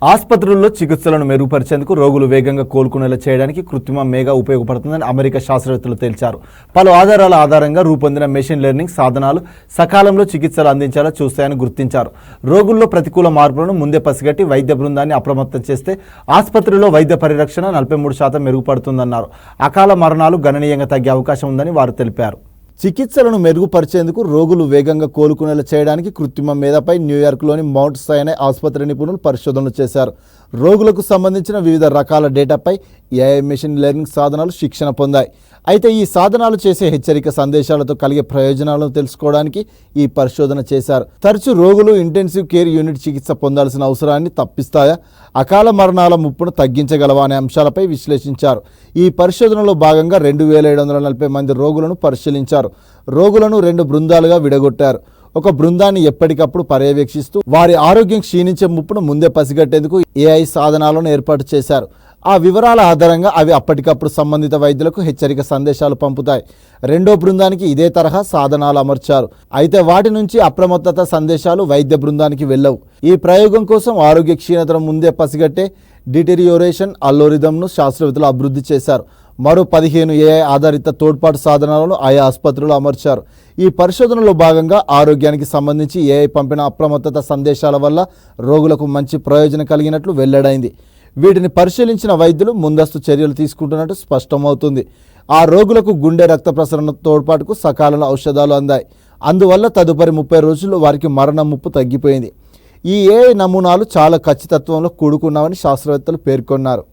ఆసుపత్రుల్లో చికిత్సలను మెరుగుపరిచేందుకు రోగులు వేగంగా కోలుకునేలా చేయడానికి కృత్రిమ మేఘ ఉపయోగపడుతుందని అమెరికా శాస్త్రవేత్తలు తేల్చారు. పలు ఆధారాల ఆధారంగా రూపొందిన మెషిన్ లెర్నింగ్ సాధనాలు సకాలంలో చికిత్సలు అందించేలా చూస్తాయని గుర్తించారు. రోగుల్లో ప్రతికూల మార్పులను ముందే పసిగట్టి వైద్య బృందాన్ని అప్రమత్తం చేస్తే ఆసుపత్రిలో వైద్య పరిరక్షణ 43% మెరుగుపడుతుందన్నారు. అకాల మరణాలు గణనీయంగా తగ్గే అవకాశం ఉందని వారు తెలిపారు. చికిత్సలను మెరుగుపరిచేందుకు రోగులు వేగంగా కోలుకునేలా చేయడానికి కృత్రిమ మేధపై న్యూయార్క్లోని మౌంట్ సైనై ఆసుపత్రి నిపుణులు పరిశోధనలు చేశారు. రోగులకు సంబంధించిన వివిధ రకాల డేటాపై ఏఐ మెషిన్ లెర్నింగ్ సాధనాలు శిక్షణ పొందాయి. అయితే ఈ సాధనాలు చేసే హెచ్చరిక సందేశాలతో కలిగే ప్రయోజనాలను తెలుసుకోవడానికి ఈ పరిశోధన చేశారు. తరచూ రోగులు ఇంటెన్సివ్ కేర్ యూనిట్ చికిత్స పొందాల్సిన అవసరాన్ని తప్పిస్తాయా, అకాల మరణాల ముప్పును తగ్గించగలవా అనే అంశాలపై విశ్లేషించారు. ఈ పరిశోధనలో భాగంగా 2740 మంది రోగులను పరిశీలించారు. రోగులను 2 బృందాలుగా విడగొట్టారు. ఒక బృందాన్ని ఎప్పటికప్పుడు పర్యవేక్షిస్తూ వారి ఆరోగ్యం క్షీణించే ముప్పును ముందే పసిగట్టేందుకు ఏఐ సాధనాలను ఏర్పాటు చేశారు. ఆ వివరాల ఆధారంగా అవి అప్పటికప్పుడు సంబంధిత వైద్యులకు హెచ్చరిక సందేశాలు పంపుతాయి. రెండో బృందానికి ఇదే తరహా సాధనాలు అమర్చారు. అయితే వాటి నుంచి అప్రమత్తత సందేశాలు వైద్య బృందానికి వెళ్ళవు. ఈ ప్రయోగం కోసం ఆరోగ్య క్షీణతను ముందే పసిగట్టే డిటెరియోరేషన్ అల్గోరిథంను శాస్త్రవేత్తలు అభివృద్ధి చేశారు. మరో 15 ఏఐ ఆధారిత తోడ్పాటు సాధనాలను ఆయా ఆసుపత్రులు అమర్చారు. ఈ పరిశోధనలో భాగంగా ఆరోగ్యానికి సంబంధించి ఏఐ పంపిన అప్రమత్తత సందేశాల వల్ల రోగులకు మంచి ప్రయోజనం కలిగినట్లు వెల్లడైంది. వీటిని పరిశీలించిన వైద్యులు ముందస్తు చర్యలు తీసుకుంటున్నట్టు స్పష్టమవుతుంది. ఆ రోగులకు గుండె రక్త ప్రసరణ తోడ్పాటుకు సకాలంలో ఔషధాలు అందాయి. అందువల్ల తదుపరి 30 రోజుల్లో వారికి మరణ ముప్పు తగ్గిపోయింది. ఈ ఏఐ నమూనాలు చాలా ఖచ్చితత్వంలో కూడుకున్నామని శాస్త్రవేత్తలు పేర్కొన్నారు.